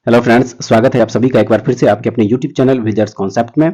Hello friends, स्वागत है आप सभी का एक बार फिर से आपके अपने यूट्यूब चैनल विजर्स कॉन्सेप्ट में।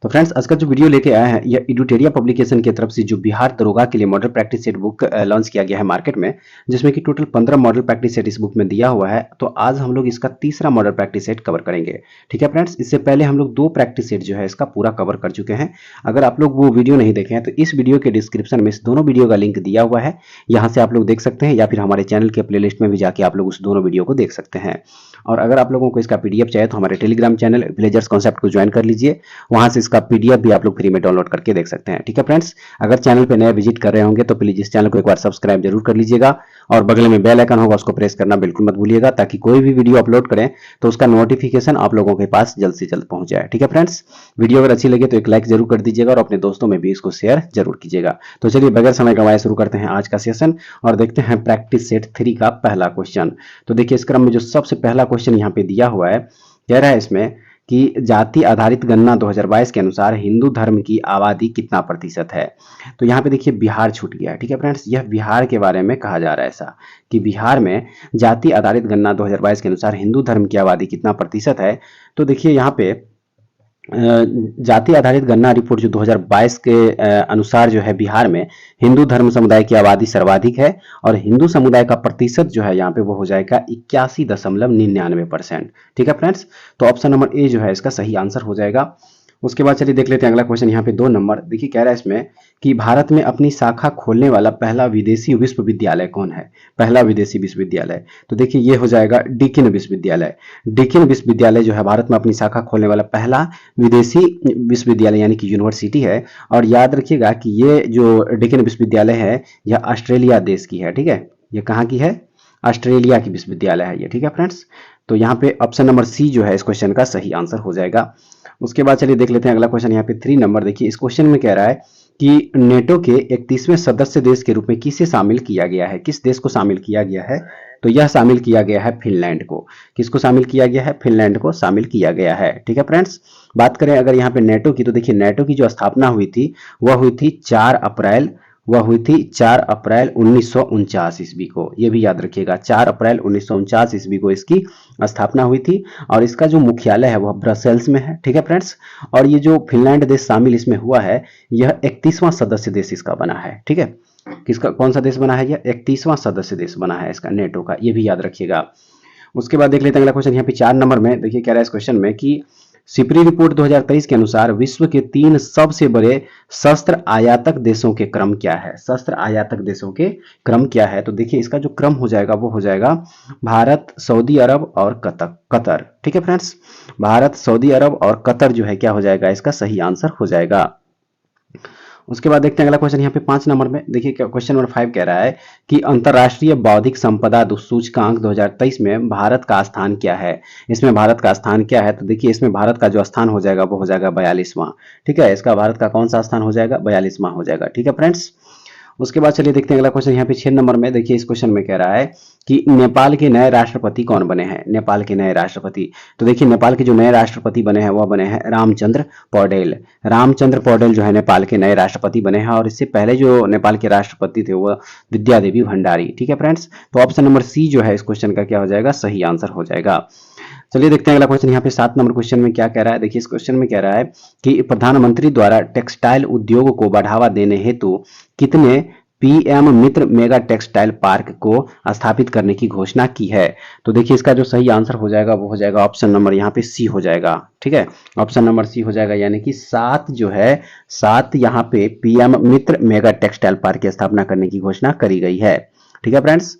तो फ्रेंड्स, आज का जो वीडियो लेके आया है यह एडुटेरिया पब्लिकेशन की तरफ से जो बिहार दरोगा के लिए model practice set book launch किया गया है मार्केट में, जिसमें कि टोटल 15 मॉडल प्रैक्टिस सेट इस बुक में दिया हुआ है। तो आज हम लोग इसका तीसरा मॉडल प्रैक्टिस सेट कवर करेंगे। ठीक है फ्रेंड्स, इससे पहले हम लोग 2 प्रैक्टिस सेट जो है इसका पूरा कवर कर चुके हैं। अगर आप लोग वो वीडियो नहीं देखे हैं तो इस वीडियो के डिस्क्रिप्शन में इस दोनों वीडियो का लिंक दिया हुआ है, यहाँ से आप लोग देख सकते हैं, या फिर हमारे चैनल के प्लेलिस्ट में भी जाके आप लोग उस दोनों वीडियो को देख सकते हैं। और अगर आप लोगों को इसका पीडीएफ चाहिए तो हमारे टेलीग्राम चैनल विलेजर्स कॉन्सेप्ट को ज्वाइन कर लीजिए, वहां से इसका पीडीएफ भी आप लोग फ्री में डाउनलोड करके देख सकते हैं। ठीक है फ्रेंड्स, अगर चैनल पे नए विजिट कर रहे होंगे तो प्लीज इस चैनल को एक बार सब्सक्राइब जरूर कर लीजिएगा और बगल में बेल आइकन होगा उसको प्रेस करना बिल्कुल मत भूलिएगा, ताकि कोई भी वीडियो अपलोड करें तो उसका नोटिफिकेशन आप लोगों के पास जल्द से जल्द पहुंच जाए। ठीक है फ्रेंड्स, वीडियो अगर अच्छी लगे तो एक लाइक जरूर कर दीजिएगा और अपने दोस्तों में भी इसको शेयर जरूर कीजिएगा। तो चलिए बगैर समय गंवाए शुरू करते हैं आज का सेशन और देखते हैं प्रैक्टिस सेट 3 का पहला क्वेश्चन। तो देखिए, इस क्रम में जो सबसे पहला क्वेश्चन यहाँ पे दिया हुआ है, कह रहा है इसमें कि जाति आधारित गणना 2022 के अनुसार हिंदू धर्म की आबादी कितना प्रतिशत है। तो यहाँ पे देखिए बिहार छूट गया है। ठीक है फ्रेंड्स, यह बिहार के बारे में कहा जा रहा है ऐसा कि बिहार में जाति आधारित गणना 2022 के अनुसार हिंदू धर्म की आबादी कितना प्रतिशत है। तो देखिए यहाँ पे जाति आधारित गणना रिपोर्ट जो 2022 के अनुसार जो है बिहार में हिंदू धर्म समुदाय की आबादी सर्वाधिक है और हिंदू समुदाय का प्रतिशत जो है यहाँ पे वो हो जाएगा 81.99%। ठीक है फ्रेंड्स, तो ऑप्शन नंबर ए जो है इसका सही आंसर हो जाएगा। उसके बाद चलिए देख लेते हैं अगला क्वेश्चन। यहाँ पे 2 नंबर देखिए, कह रहा है इसमें कि भारत में अपनी शाखा खोलने वाला पहला विदेशी विश्वविद्यालय कौन है। पहला विदेशी विश्वविद्यालय, तो देखिए ये हो जाएगा डीकिन विश्वविद्यालय। डीकिन विश्वविद्यालय जो है भारत में अपनी शाखा खोलने वाला पहला विदेशी विश्वविद्यालय यानी कि यूनिवर्सिटी है। और याद रखिएगा कि ये जो डीकिन विश्वविद्यालय है यह ऑस्ट्रेलिया देश की है। ठीक है, ये कहाँ की है? ऑस्ट्रेलिया की विश्वविद्यालय है ये। ठीक है फ्रेंड्स, तो यहाँ पे ऑप्शन नंबर सी जो है इस क्वेश्चन का सही आंसर हो जाएगा। उसके बाद चलिए देख लेते हैं अगला क्वेश्चन। यहाँ पे 3 नंबर देखिए, इस क्वेश्चन में कह रहा है कि नेटो के 31वें सदस्य देश के रूप में किसे शामिल किया गया है। किस देश को शामिल किया गया है? तो यह शामिल किया गया है फिनलैंड को। किसको शामिल किया गया है? फिनलैंड को शामिल किया गया है। ठीक है फ्रेंड्स, बात करें अगर यहाँ पे नेटो की, तो देखिए नेटो की जो स्थापना हुई थी वह हुई थी 4 अप्रैल 1949 ईस्वी को। ये भी याद रखिएगा, 4 अप्रैल 1949 ईस्वी को इसकी स्थापना हुई थी और इसका जो मुख्यालय है वह ब्रसेल्स में है। ठीक है फ्रेंड्स, और ये जो फिनलैंड देश शामिल इसमें हुआ है यह 31वां सदस्य देश इसका बना है। ठीक है, किसका, कौन सा देश बना है? यह 31वां सदस्य देश बना है इसका, नेटो का। ये भी याद रखिएगा। उसके बाद देख लेते हैं अगला क्वेश्चन। यहाँ पे 4 नंबर में देखिए कह रहा है इस क्वेश्चन में कि सिपरी रिपोर्ट 2023 के अनुसार विश्व के 3 सबसे बड़े शस्त्र आयातक देशों के क्रम क्या है। शस्त्र आयातक देशों के क्रम क्या है? तो देखिए इसका जो क्रम हो जाएगा वो हो जाएगा भारत, सऊदी अरब और कतर। ठीक है फ्रेंड्स, भारत, सऊदी अरब और कतर जो है क्या हो जाएगा? इसका सही आंसर हो जाएगा। उसके बाद देखते हैं अगला क्वेश्चन। यहाँ पे 5 नंबर में देखिए क्वेश्चन नंबर 5 कह रहा है कि अंतरराष्ट्रीय बौद्धिक संपदा सूचकांक 2023 में भारत का स्थान क्या है। इसमें भारत का स्थान क्या है? तो देखिए इसमें भारत का जो स्थान हो जाएगा वो हो जाएगा 42वां। ठीक है, इसका भारत का कौन सा स्थान हो जाएगा? 42वां हो जाएगा। ठीक है फ्रेंड्स, उसके बाद चलिए देखते हैं अगला क्वेश्चन। यहाँ पे 6 नंबर में देखिए इस क्वेश्चन में कह रहा है कि नेपाल के नए राष्ट्रपति कौन बने हैं। नेपाल के नए राष्ट्रपति, तो देखिए नेपाल के जो नए राष्ट्रपति बने हैं वह बने हैं रामचंद्र पौडेल। रामचंद्र पौडेल जो है नेपाल के नए राष्ट्रपति बने हैं और इससे पहले जो नेपाल के राष्ट्रपति थे वह विद्यादेवी भंडारी। ठीक है फ्रेंड्स, तो ऑप्शन नंबर सी जो है इस क्वेश्चन का क्या हो जाएगा? सही आंसर हो जाएगा। चलिए देखते हैं अगला क्वेश्चन। यहाँ पे 7 नंबर क्वेश्चन में क्या कह रहा है? देखिए इस क्वेश्चन में कह रहा है कि प्रधानमंत्री द्वारा टेक्सटाइल उद्योग को बढ़ावा देने हेतु कितने पीएम मित्र मेगा टेक्सटाइल पार्क को स्थापित करने की घोषणा की है। तो देखिए इसका जो सही आंसर हो जाएगा वो हो जाएगा ऑप्शन नंबर यहाँ पे सी हो जाएगा। ठीक है, ऑप्शन नंबर सी हो जाएगा, यानी कि 7 जो है 7 यहाँ पे पीएम मित्र मेगा टेक्सटाइल पार्क की स्थापना करने की घोषणा करी गई है। ठीक है फ्रेंड्स,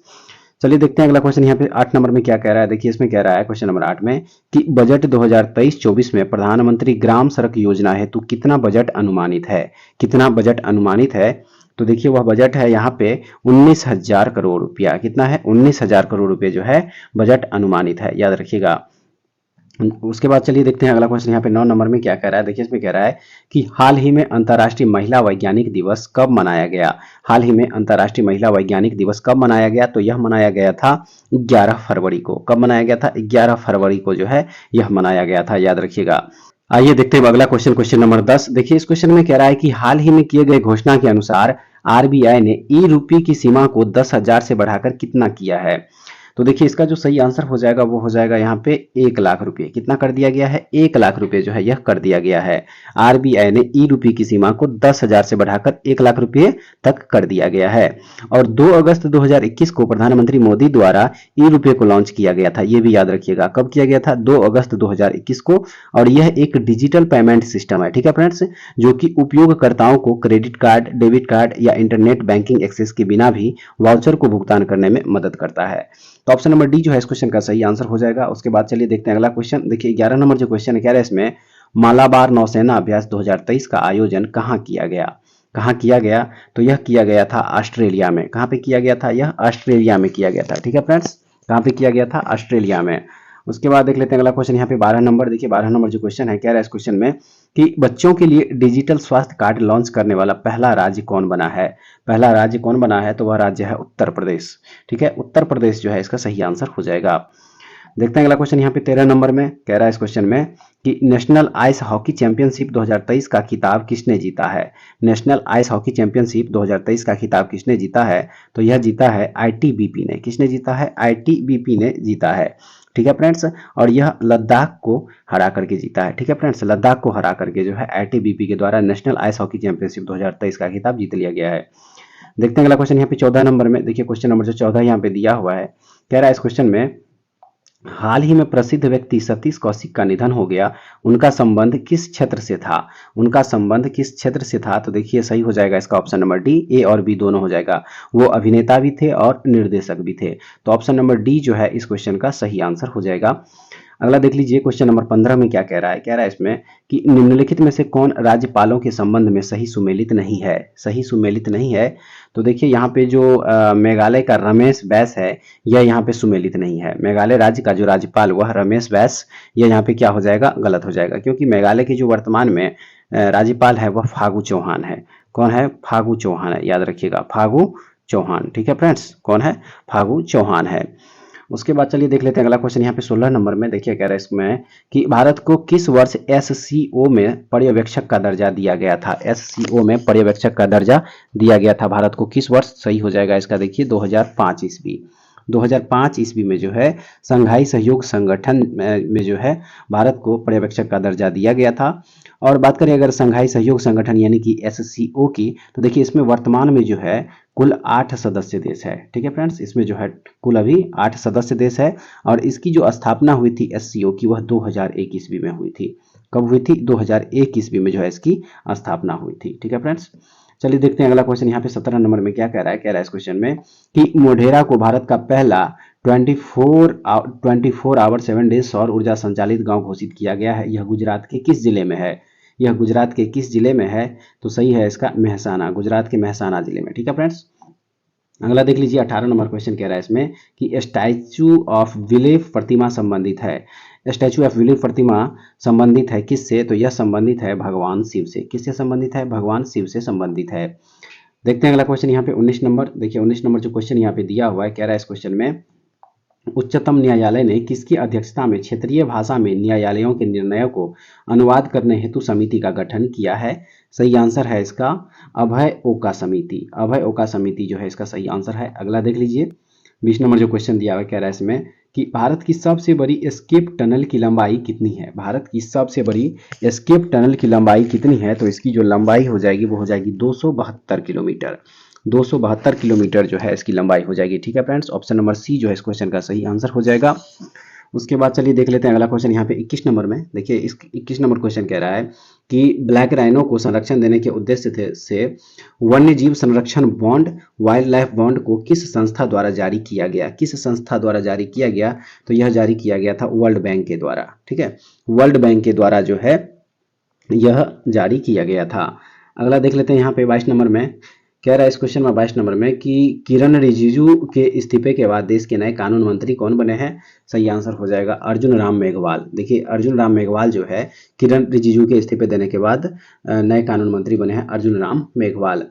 चलिए देखते हैं अगला क्वेश्चन। यहाँ पे 8 नंबर में क्या कह रहा है? देखिए इसमें कह रहा है क्वेश्चन नंबर 8 में कि बजट 2023-24 में प्रधानमंत्री ग्राम सड़क योजना हेतु कितना बजट अनुमानित है। कितना बजट अनुमानित है? तो देखिए वह बजट है यहाँ पे 19,000 करोड़ रुपया। कितना है? 19,000 करोड़ रुपये जो है बजट अनुमानित है, याद रखिएगा। उसके बाद चलिए देखते हैं अगला क्वेश्चन। यहाँ पे 9 नंबर में क्या कह रहा है? देखिए इसमें कह रहा है कि हाल ही में अंतर्राष्ट्रीय महिला वैज्ञानिक दिवस कब मनाया गया। हाल ही में अंतर्राष्ट्रीय महिला वैज्ञानिक दिवस कब मनाया गया? तो यह मनाया गया था 11 फरवरी को। कब मनाया गया था? 11 फरवरी को जो है यह मनाया गया था, याद रखिएगा। आइए देखते हैं अगला क्वेश्चन, क्वेश्चन नंबर 10। देखिए इस क्वेश्चन में कह रहा है कि हाल ही में किए गए घोषणा के अनुसार आरबीआई ने ई रूपी की सीमा को 10,000 से बढ़ाकर कितना किया है। तो देखिए इसका जो सही आंसर हो जाएगा वो हो जाएगा यहाँ पे 1 लाख रुपए। कितना कर दिया गया है? 1 लाख रुपए जो है यह कर दिया गया है। आरबीआई ने ई रुपये की सीमा को 10,000 से बढ़ाकर 1 लाख रुपए तक कर दिया गया है। और 2 अगस्त 2021 को प्रधानमंत्री मोदी द्वारा ई रुपये को लॉन्च किया गया था। ये भी याद रखिएगा, कब किया गया था? 2 अगस्त 2021 को। और यह एक डिजिटल पेमेंट सिस्टम है, ठीक है फ्रेंड्स, जो कि उपयोगकर्ताओं को क्रेडिट कार्ड, डेबिट कार्ड या इंटरनेट बैंकिंग एक्सेस के बिना भी वाउचर को भुगतान करने में मदद करता है। तो ऑप्शन नंबर डी जो है इस क्वेश्चन का सही आंसर हो जाएगा। उसके बाद चलिए देखते हैं अगला क्वेश्चन। देखिए 11 नंबर जो क्वेश्चन है कह रहा है इसमें मालाबार नौसेना अभ्यास 2023 का आयोजन कहाँ किया गया? कहाँ किया गया? तो यह किया गया था ऑस्ट्रेलिया में। कहाँ पे किया गया था? यह ऑस्ट्रेलिया में किया गया था, ठीक है फ्रेंड्स। कहाँ पे किया गया था? ऑस्ट्रेलिया में। उसके बाद देख लेते हैं अगला क्वेश्चन यहाँ पे 12 नंबर। देखिए 12 नंबर जो क्वेश्चन है कह रहा है इस क्वेश्चन में कि बच्चों के लिए डिजिटल स्वास्थ्य कार्ड लॉन्च करने वाला पहला राज्य कौन बना है? पहला राज्य कौन बना है? तो वह राज्य है उत्तर प्रदेश, ठीक है। उत्तर प्रदेश जो है इसका सही आंसर हो जाएगा। देखते हैं अगला क्वेश्चन यहाँ पे 13 नंबर में कह रहा है इस क्वेश्चन में कि नेशनल आइस हॉकी चैंपियनशिप 2023 का खिताब किसने जीता है? नेशनल आइस हॉकी चैंपियनशिप 2023 का खिताब किसने जीता है? तो यह जीता है आईटीबीपी ने। किसने जीता है? आईटीबीपी ने जीता है, ठीक है फ्रेंड्स। और यह लद्दाख को हरा करके जीता है, ठीक है फ्रेंड्स। लद्दाख को हरा करके जो है आईटीबीपी के द्वारा नेशनल आइस हॉकी चैंपियनशिप 2023 का खिताब जीत लिया गया है। देखते हैं अगला क्वेश्चन यहाँ पे 14 नंबर में। देखिए क्वेश्चन नंबर जो 14 यहाँ पे दिया हुआ है कह रहा है इस क्वेश्चन में हाल ही में प्रसिद्ध व्यक्ति सतीश कौशिक का निधन हो गया, उनका संबंध किस क्षेत्र से था? उनका संबंध किस क्षेत्र से था? तो देखिए सही हो जाएगा इसका ऑप्शन नंबर डी। ए और बी दोनों हो जाएगा। वो अभिनेता भी थे और निर्देशक भी थे। तो ऑप्शन नंबर डी जो है इस क्वेश्चन का सही आंसर हो जाएगा। अगला देख लीजिए क्वेश्चन नंबर 15 में क्या कह रहा है। कह रहा है इसमें कि निम्नलिखित में से कौन राज्यपालों के संबंध में सही सुमेलित नहीं है? सही सुमेलित नहीं है। तो देखिए यहाँ पे जो मेघालय का रमेश बैस है यह यहाँ पे सुमेलित नहीं है। मेघालय राज्य का जो राज्यपाल वह रमेश बैस, यह यहाँ पे क्या हो जाएगा? गलत हो जाएगा, क्योंकि मेघालय के जो वर्तमान में राज्यपाल है वह फागू चौहान है। कौन है? फागू चौहान है, याद रखिएगा, फागू चौहान, ठीक है फ्रेंड्स। कौन है? फागू चौहान है। उसके बाद चलिए देख लेते हैं अगला क्वेश्चन यहाँ पे 16 नंबर में। देखिए कह रहा है इसमें कि भारत को किस वर्ष एससीओ में पर्यवेक्षक का दर्जा दिया गया था? एससीओ में पर्यवेक्षक का दर्जा दिया गया था भारत को किस वर्ष? सही हो जाएगा इसका देखिए 2005 ईस्वी। 2005 ईस्वी में जो है संघाई सहयोग संगठन में जो है भारत को पर्यवेक्षक का दर्जा दिया गया था। और बात करें अगर संघाई सहयोग संगठन यानी कि एससीओ की, तो देखिए इसमें वर्तमान में जो है कुल 8 सदस्य देश है, ठीक है फ्रेंड्स। इसमें जो है कुल अभी 8 सदस्य देश है। और इसकी जो स्थापना हुई थी एससीओ की वह 2001 ईस्वी में हुई थी। कब हुई थी? 2001 ईस्वी में जो है इसकी स्थापना हुई थी, ठीक है फ्रेंड्स। चलिए देखते हैं अगला क्वेश्चन यहाँ पे 17 नंबर में क्या कह रहा है। कह रहा है इस क्वेश्चन में कि मोढेरा को भारत का पहला 24 आवर 7 डेज सौर ऊर्जा संचालित गांव घोषित किया गया है। यह गुजरात के किस जिले में है? यह गुजरात के किस जिले में है? तो सही है इसका मेहसाना, गुजरात के मेहसाना जिले में, ठीक है फ्रेंड्स। अगला देख लीजिए 18 नंबर क्वेश्चन कह रहा है इसमें कि स्टैचू ऑफ विलेफ प्रतिमा संबंधित है। स्टैचू ऑफ विलेफ प्रतिमा संबंधित है किससे? तो यह संबंधित है भगवान शिव से। किससे संबंधित है? भगवान शिव से संबंधित है। देखते हैं अगला क्वेश्चन यहाँ पे 19 नंबर। देखिए 19 नंबर जो क्वेश्चन यहाँ पे दिया हुआ है कह रहा है इस क्वेश्चन में उच्चतम न्यायालय ने किसकी अध्यक्षता में क्षेत्रीय भाषा में न्यायालयों के निर्णयों को अनुवाद करने हेतु समिति का गठन किया है? सही आंसर है इसका अभय ओका समिति। अभय ओका समिति जो है इसका सही आंसर है। अगला देख लीजिए 20 नंबर जो क्वेश्चन दिया हुआ कह रहा है इसमें कि भारत की सबसे बड़ी एस्केप टनल की लंबाई कितनी है? भारत की सबसे बड़ी एस्केप टनल की लंबाई कितनी है? तो इसकी जो लंबाई हो जाएगी वो हो जाएगी 272 किलोमीटर। 272 किलोमीटर जो है इसकी लंबाई हो जाएगी, ठीक है फ्रेंड्स। ऑप्शन नंबर सी जो है इस क्वेश्चन का सही आंसर हो जाएगा। उसके बाद चलिए देख लेते हैं अगला क्वेश्चन यहाँ पे 21 नंबर में। देखिए इस 21 नंबर क्वेश्चन कह रहा है कि ब्लैक राइनो को संरक्षण देने के उद्देश्य से वन्य जीव संरक्षण बॉन्ड, वाइल्ड लाइफ बॉन्ड को किस संस्था द्वारा जारी किया गया? किस संस्था द्वारा जारी किया गया? तो यह जारी किया गया था वर्ल्ड बैंक के द्वारा, ठीक है। वर्ल्ड बैंक के द्वारा जो है यह जारी किया गया था। अगला देख लेते हैं यहाँ पे 22 नंबर में कह रहा है इस क्वेश्चन में 22 नंबर में कि किरण रिजिजू के इस्तीफे के बाद देश के नए कानून मंत्री कौन बने हैं? सही आंसर हो जाएगा अर्जुन राम मेघवाल। देखिए अर्जुन राम मेघवाल जो है किरण रिजिजू के इस्तीफे देने के बाद नए कानून मंत्री बने हैं अर्जुन राम मेघवाल।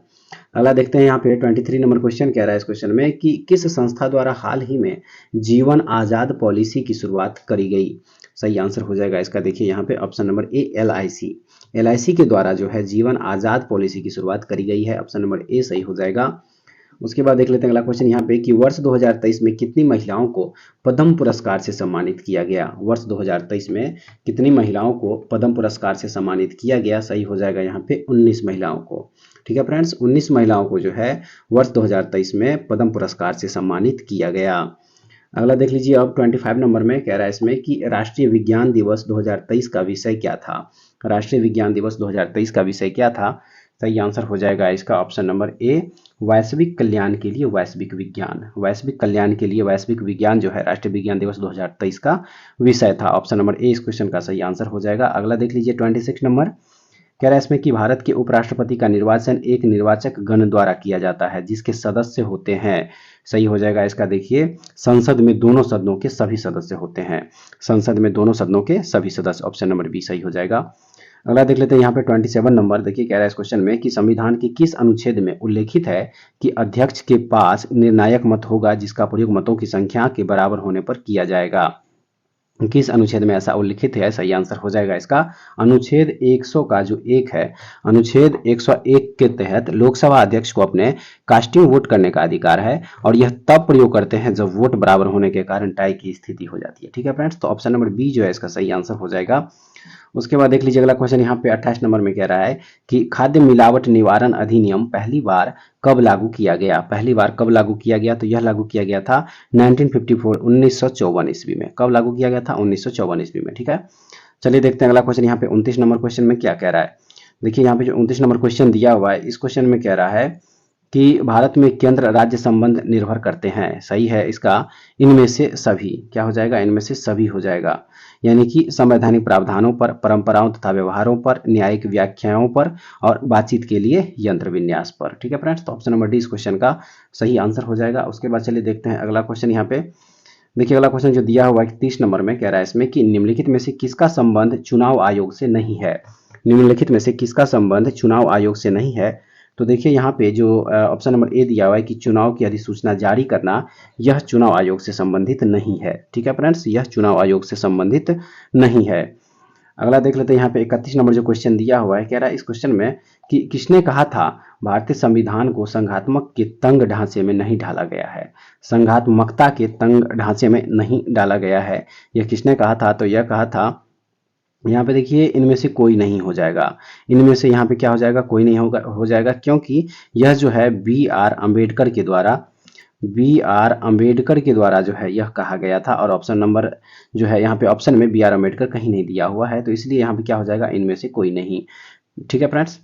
अगला देखते हैं यहाँ पे 23 नंबर क्वेश्चन कह रहा है इस क्वेश्चन में कि किस संस्था द्वारा हाल ही में जीवन आजाद पॉलिसी की शुरुआत करी गई? सही आंसर हो जाएगा इसका देखिए यहाँ पे option number A LIC. LIC के द्वारा जो है जीवन आजाद पॉलिसी की शुरुआत करी गई है। ऑप्शन नंबर ए सही हो जाएगा। उसके बाद देख लेते हैं अगला क्वेश्चन यहाँ पे कि वर्ष 2023 में कितनी महिलाओं को पद्म पुरस्कार से सम्मानित किया गया। वर्ष 2023 में कितनी महिलाओं को पद्म पुरस्कार से सम्मानित किया गया। सही हो जाएगा यहाँ पे 19 महिलाओं को। ठीक है फ्रेंड्स, 19 महिलाओं को जो है वर्ष 2023 में पद्म पुरस्कार से सम्मानित किया गया। अगला देख लीजिए अब 25 नंबर में कह रहा है इसमें कि राष्ट्रीय विज्ञान दिवस 2023 का विषय क्या था। राष्ट्रीय विज्ञान दिवस 2023 का विषय क्या था। सही आंसर हो जाएगा इसका ऑप्शन नंबर ए, वैश्विक कल्याण के लिए वैश्विक विज्ञान। वैश्विक कल्याण के लिए वैश्विक विज्ञान जो है राष्ट्रीय विज्ञान दिवस 2023 का विषय था। ऑप्शन नंबर ए इस क्वेश्चन का सही आंसर हो जाएगा। अगला देख लीजिए 26 नंबर कह रहा है इसमें कि भारत के उपराष्ट्रपति का निर्वाचन एक निर्वाचक गण द्वारा किया जाता है जिसके सदस्य होते हैं। सही हो जाएगा इसका, देखिए संसद में दोनों सदनों के सभी सदस्य होते हैं। संसद में दोनों सदनों के सभी सदस्य, ऑप्शन नंबर बी सही हो जाएगा। अगला देख लेते हैं यहाँ पे 27 नंबर, देखिए कह रहा है इस क्वेश्चन में कि संविधान के किस अनुच्छेद में उल्लेखित है कि अध्यक्ष के पास निर्णायक मत होगा जिसका प्रयोग मतों की संख्या के बराबर होने पर किया जाएगा। किस अनुच्छेद में ऐसा उल्लिखित है। सही आंसर हो जाएगा इसका अनुच्छेद 100 का जो एक है, अनुच्छेद 101 के तहत लोकसभा अध्यक्ष को अपने कास्टिंग वोट करने का अधिकार है और यह तब प्रयोग करते हैं जब वोट बराबर होने के कारण टाई की स्थिति हो जाती है। ठीक है फ्रेंड्स, तो ऑप्शन नंबर बी जो है इसका सही आंसर हो जाएगा। उसके बाद देख लीजिए अगला क्वेश्चन यहाँ पे 28 नंबर में कह रहा है कि खाद्य मिलावट निवारण अधिनियम पहली बार कब लागू किया गया। पहली बार कब लागू किया गया, तो यह लागू किया गया था 1954 1954 ईस्वी में। कब लागू किया गया था, 1954 ईस्वी में। ठीक है, चलिए देखते हैं अगला क्वेश्चन यहाँ पे 29 नंबर क्वेश्चन में क्या कह रहा है। देखिए यहाँ पे जो 29 नंबर क्वेश्चन दिया हुआ है इस क्वेश्चन में कह रहा है कि भारत में केंद्र राज्य संबंध निर्भर करते हैं। सही है इसका इनमें से सभी, क्या हो जाएगा, इनमें से सभी हो जाएगा, यानी कि संवैधानिक प्रावधानों पर, परंपराओं तथा व्यवहारों पर, न्यायिक व्याख्याओं पर और बातचीत के लिए यंत्र विन्यास पर। ठीक है फ्रेंड्स, तो ऑप्शन नंबर डी इस क्वेश्चन का सही आंसर हो जाएगा। उसके बाद चलिए देखते हैं अगला क्वेश्चन यहाँ पे। देखिए अगला क्वेश्चन जो दिया हुआ है 30 नंबर में कह रहा है इसमें कि निम्नलिखित में से किसका संबंध चुनाव आयोग से नहीं है। निम्नलिखित में से किसका संबंध चुनाव आयोग से नहीं है। तो देखिए यहाँ पे जो ऑप्शन नंबर ए दिया हुआ है कि चुनाव की अधिसूचना जारी करना, यह चुनाव आयोग से संबंधित नहीं है। ठीक है फ्रेंड्स, यह चुनाव आयोग से संबंधित नहीं है। अगला देख लेते हैं यहाँ पे 31 नंबर जो क्वेश्चन दिया हुआ है, कह रहा है इस क्वेश्चन में कि किसने कहा था भारतीय संविधान को संघात्मक के तंग ढांचे में नहीं ढाला गया है। संघात्मकता के तंग ढांचे में नहीं डाला गया है, यह किसने कहा था। तो यह कहा था, यहाँ पे देखिए इनमें से कोई नहीं हो जाएगा। इनमें से यहाँ पे क्या हो जाएगा, कोई नहीं होगा, हो जाएगा, क्योंकि यह जो है बी आर अम्बेडकर के द्वारा जो है यह कहा गया था। और ऑप्शन नंबर जो है यहाँ पे ऑप्शन में बी आर अम्बेडकर कहीं नहीं दिया हुआ है, तो इसलिए यहाँ पे क्या हो जाएगा, इनमें से कोई नहीं। ठीक है फ्रेंड्स,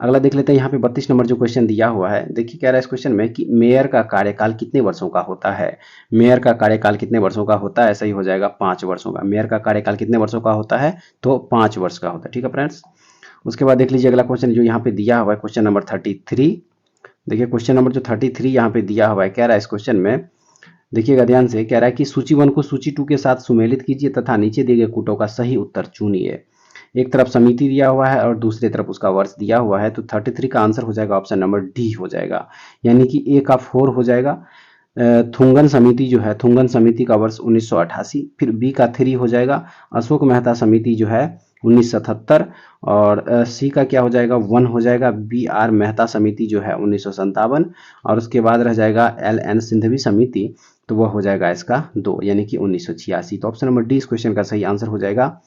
अगला देख लेते हैं यहाँ पे 32 नंबर जो क्वेश्चन दिया हुआ है। देखिए कह रहा है इस क्वेश्चन में कि मेयर का कार्यकाल कितने वर्षों का होता है। मेयर का कार्यकाल कितने वर्षों का होता है। सही हो जाएगा 5 वर्षों का। मेयर का कार्यकाल कितने वर्षों का होता है, तो 5 वर्ष का होता है। ठीक है फ्रेंड्स, उसके बाद देख लीजिए अगला क्वेश्चन जो यहाँ पे दिया हुआ है, क्वेश्चन नंबर 33। देखिए क्वेश्चन नंबर जो 33 यहाँ पे दिया हुआ है, कह रहा है इस क्वेश्चन में, देखिएगा ध्यान से, कह रहा है कि सूची 1 को सूची 2 के साथ सुमेलित कीजिए तथा नीचे दिए गए कूटों का सही उत्तर चुनिए। एक तरफ समिति दिया हुआ है और दूसरी तरफ उसका वर्ष दिया हुआ है, तो 33 का आंसर हो जाएगा ऑप्शन नंबर डी हो जाएगा, यानी कि ए का 4 हो जाएगा। थुंगन समिति जो है, थुंगन समिति का वर्ष 1988, फिर बी का 3 हो जाएगा। अशोक मेहता समिति जो है 1977 और सी का क्या हो जाएगा, 1 हो जाएगा। बी आर मेहता समिति जो है 1957 और उसके बाद रह जाएगा एल एन सिंघवी समिति, तो वह हो जाएगा इसका 2, यानी कि 1986। तो ऑप्शन नंबर डी इस क्वेश्चन का सही आंसर हो जाएगा।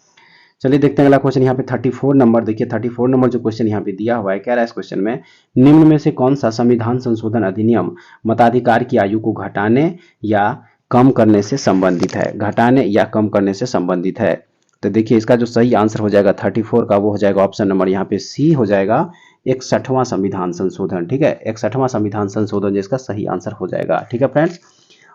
चलिए देखते हैं अगला क्वेश्चन यहाँ पे 34 नंबर। देखिए 34 नंबर जो क्वेश्चन यहाँ पे दिया हुआ है, कह रहा है इस क्वेश्चन में निम्न में से कौन सा संविधान संशोधन अधिनियम मताधिकार की आयु को घटाने या कम करने से संबंधित है। घटाने या कम करने से संबंधित है। तो देखिए इसका जो सही आंसर हो जाएगा 34 का, वो हो जाएगा ऑप्शन नंबर यहाँ पे सी हो जाएगा, 61वां संविधान संशोधन। ठीक है, 61वां संविधान संशोधन जिसका सही आंसर हो जाएगा। ठीक है फ्रेंड्स,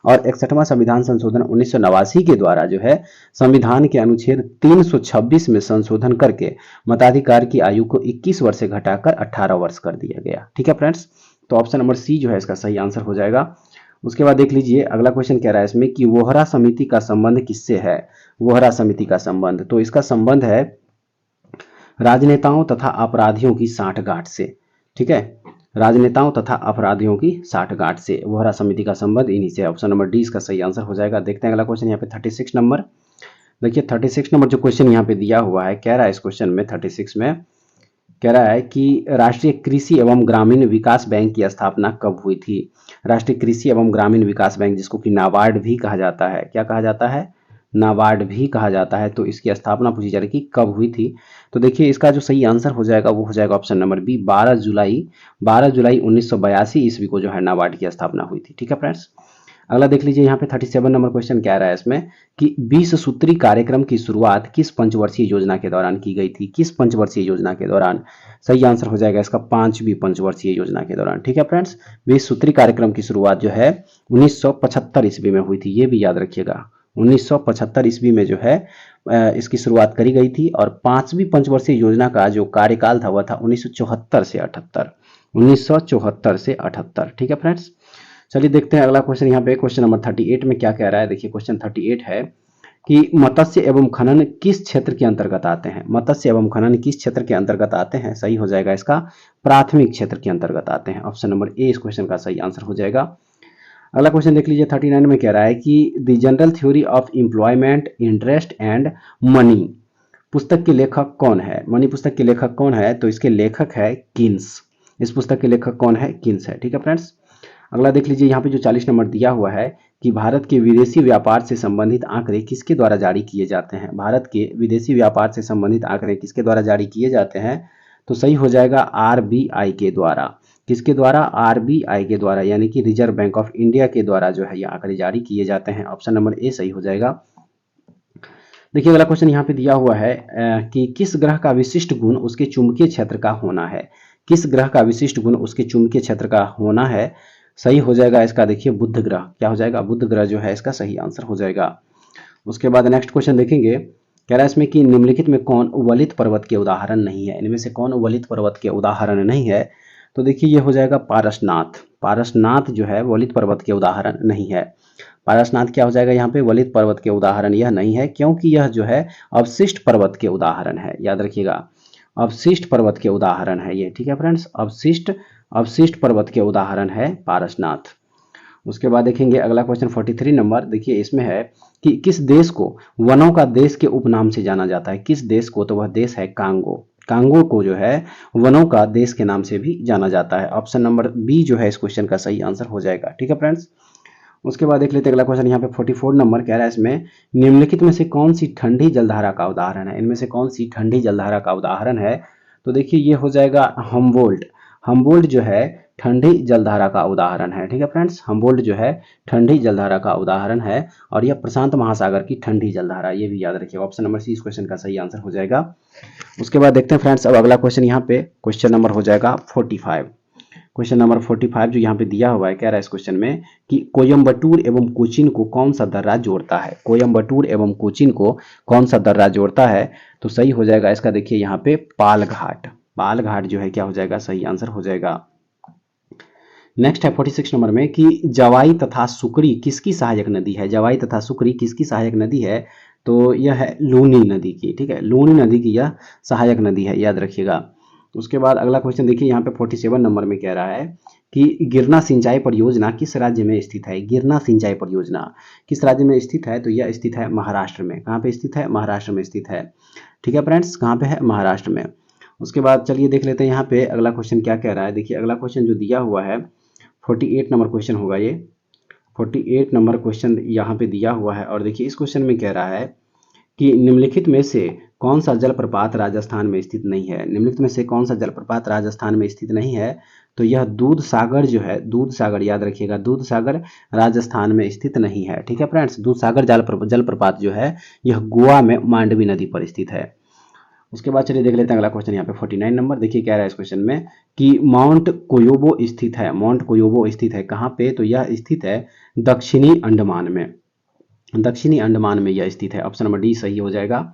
और 61वां संविधान संशोधन 1989 के द्वारा जो है संविधान के अनुच्छेद 326 में संशोधन करके मताधिकार की आयु को 21 वर्ष से घटाकर 18 वर्ष कर दिया गया। ठीक है फ्रेंड्स, तो ऑप्शन नंबर सी जो है इसका सही आंसर हो जाएगा। उसके बाद देख लीजिए अगला क्वेश्चन कह रहा है इसमें कि वोहरा समिति का संबंध किससे है। वोहरा समिति का संबंध, तो इसका संबंध है राजनेताओं तथा अपराधियों की साठगांठ से। ठीक है, राजनेताओं तथा अपराधियों की साठगांठ से वोहरा समिति का संबंध इन्हीं से। ऑप्शन नंबर डी इसका सही आंसर हो जाएगा। देखते हैं अगला क्वेश्चन यहाँ पे 36 नंबर। देखिए 36 नंबर जो क्वेश्चन यहाँ पे दिया हुआ है, कह रहा है इस क्वेश्चन में 36 में कह रहा है कि राष्ट्रीय कृषि एवं ग्रामीण विकास बैंक की स्थापना कब हुई थी। राष्ट्रीय कृषि एवं ग्रामीण विकास बैंक, जिसको कि नाबार्ड भी कहा जाता है। क्या कहा जाता है? नाबार्ड भी कहा जाता है। तो इसकी स्थापना पूछी जा रही कि कब हुई थी। तो देखिए इसका जो सही आंसर हो जाएगा वो हो जाएगा ऑप्शन नंबर बी, 12 जुलाई 1982 ईस्वी को जो है नाबार्ड की स्थापना हुई थी। ठीक है फ्रेंड्स। अगला देख लीजिए यहाँ पे 37 नंबर क्वेश्चन क्या रहा है इसमें कि 20 सूत्री कार्यक्रम की शुरुआत किस पंचवर्षीय योजना के दौरान की गई थी? किस पंचवर्षीय योजना के दौरान? सही आंसर हो जाएगा इसका 5वीं पंचवर्षीय योजना के दौरान। ठीक है फ्रेंड्स। 20 सूत्री कार्यक्रम की शुरुआत जो है 1975 ईस्वी में हुई थी, ये भी याद रखिएगा। 1975 ईस्वी में जो है इसकी शुरुआत करी गई थी और 5वीं पंचवर्षीय योजना का जो कार्यकाल था वह था 1974 से 78। 1974 से 78। ठीक है फ्रेंड्स। चलिए देखते हैं अगला क्वेश्चन यहाँ पे क्वेश्चन नंबर 38 में क्या कह रहा है। देखिए क्वेश्चन 38 है कि मत्स्य एवं खनन किस क्षेत्र के अंतर्गत आते हैं? मत्स्य एवं खनन किस क्षेत्र के अंतर्गत आते हैं? सही हो जाएगा इसका प्राथमिक क्षेत्र के अंतर्गत आते हैं। ऑप्शन नंबर ए इस क्वेश्चन का सही आंसर हो जाएगा। अगला क्वेश्चन देख लीजिए 39 में कह रहा है कि the general theory of employment, interest and money पुस्तक के लेखक कौन है? मनी पुस्तक के लेखक कौन है? तो इसके लेखक है किन्स। इस पुस्तक के लेखक कौन है? किन्स है। ठीक है फ्रेंड्स। अगला देख लीजिए यहाँ पे जो 40 नंबर दिया हुआ है कि भारत के विदेशी व्यापार से संबंधित आंकड़े किसके द्वारा जारी किए जाते हैं? भारत के विदेशी व्यापार से संबंधित आंकड़े किसके द्वारा जारी किए जाते हैं? तो सही हो जाएगा आरबीआई के द्वारा। किसके द्वारा? आरबीआई के द्वारा, यानी कि रिजर्व बैंक ऑफ इंडिया के द्वारा जो है ये आंकड़े जारी किए जाते हैं। ऑप्शन नंबर ए सही हो जाएगा। देखिए अगला क्वेश्चन यहाँ पे दिया हुआ है कि किस ग्रह का विशिष्ट गुण उसके चुंबकीय क्षेत्र का होना है? किस ग्रह का विशिष्ट गुण उसके चुंबकीय क्षेत्र का होना है? सही हो जाएगा इसका देखिए बुध ग्रह। क्या हो जाएगा? बुध ग्रह जो है इसका सही आंसर हो जाएगा। उसके बाद नेक्स्ट क्वेश्चन देखेंगे, कह रहा है इसमें कि निम्नलिखित में कौन वलित पर्वत के उदाहरण नहीं है? इनमें से कौन वलित पर्वत के उदाहरण नहीं है? तो देखिए ये हो जाएगा पारसनाथ। पारसनाथ जो है वलित पर्वत के उदाहरण नहीं है। पारसनाथ क्या हो जाएगा यहाँ पे? वलित पर्वत के उदाहरण यह नहीं है, क्योंकि यह जो है अवशिष्ट पर्वत के उदाहरण है। याद रखिएगा अवशिष्ट पर्वत के उदाहरण है ये। ठीक है फ्रेंड्स। अवशिष्ट पर्वत के उदाहरण है पारसनाथ। उसके बाद देखेंगे अगला क्वेश्चन 43 नंबर। देखिए इसमें है कि किस देश को वनों का देश के उपनाम से जाना जाता है? किस देश को? तो वह देश है कांगो। कांगो को जो है वनों का देश के नाम से भी जाना जाता है। ऑप्शन नंबर बी जो है इस क्वेश्चन का सही आंसर हो जाएगा। ठीक है फ्रेंड्स। उसके बाद देख लेते हैं अगला क्वेश्चन यहाँ पे 44 नंबर कह रहा है इसमें निम्नलिखित में से कौन सी ठंडी जलधारा का उदाहरण है? इनमें से कौन सी ठंडी जलधारा का उदाहरण है? तो देखिए ये हो जाएगा हम्बोल्ट। हम्बोल्ट जो है ठंडी जलधारा का उदाहरण है। ठीक है फ्रेंड्स। हम्बोल्ट जो है ठंडी जलधारा का उदाहरण है और यह प्रशांत महासागर की ठंडी जलधारा, ये भी याद रखिएगा। ऑप्शन नंबर सी इस क्वेश्चन का सही आंसर हो जाएगा। उसके बाद देखते हैं फ्रेंड्स अब अगला क्वेश्चन यहाँ पे क्वेश्चन नंबर हो जाएगा 45। क्वेश्चन नंबर 45 जो यहाँ पे दिया हुआ है, कह रहा है इस क्वेश्चन में कि कोयम्बटूर एवं कोचीन को कौन सा दर्रा जोड़ता है? कोयम्बटूर एवं कोचीन को कौन सा दर्रा जोड़ता है? तो सही हो जाएगा इसका देखिए यहाँ पे पालघाट। पालघाट जो है क्या हो जाएगा? सही आंसर हो जाएगा। नेक्स्ट है 46 नंबर में कि जवाई तथा सुकरी किसकी सहायक नदी है? जवाई तथा सुकरी किसकी सहायक नदी है? तो यह है लूनी नदी की। ठीक है, लूनी नदी की यह सहायक नदी है, याद रखिएगा। उसके बाद अगला क्वेश्चन देखिए यहाँ पे 47 नंबर में कह रहा है कि गिरना सिंचाई परियोजना किस राज्य में स्थित है? गिरना सिंचाई परियोजना किस राज्य में स्थित है? तो यह स्थित है महाराष्ट्र में। कहाँ पे स्थित है? महाराष्ट्र में स्थित है। ठीक है फ्रेंड्स, कहाँ पे है? महाराष्ट्र में। उसके बाद चलिए देख लेते हैं यहाँ पे अगला क्वेश्चन क्या कह रहा है। देखिए अगला क्वेश्चन जो दिया हुआ है 48 नंबर क्वेश्चन होगा ये। 48 नंबर क्वेश्चन यहाँ पे दिया हुआ है और देखिए इस क्वेश्चन में कह रहा है कि निम्नलिखित में से कौन सा जलप्रपात राजस्थान में स्थित नहीं है? निम्नलिखित में से कौन सा जलप्रपात राजस्थान में स्थित नहीं है? तो यह दूध सागर जो है, दूध सागर याद रखिएगा, दूध सागर राजस्थान में स्थित नहीं है। ठीक है फ्रेंड्स। दूध सागर जलप्रपात जो है यह गोवा में मांडवी नदी पर स्थित है। उसके बाद चलिए देख लेते हैं अगला क्वेश्चन यहाँ पे 49 नंबर। देखिए कह रहा है इस क्वेश्चन में कि माउंट कोयोबो स्थित है। माउंट कोयोबो स्थित है कहाँ पे? तो यह स्थित है दक्षिणी अंडमान में। दक्षिणी अंडमान में यह स्थित है। ऑप्शन नंबर डी सही हो जाएगा।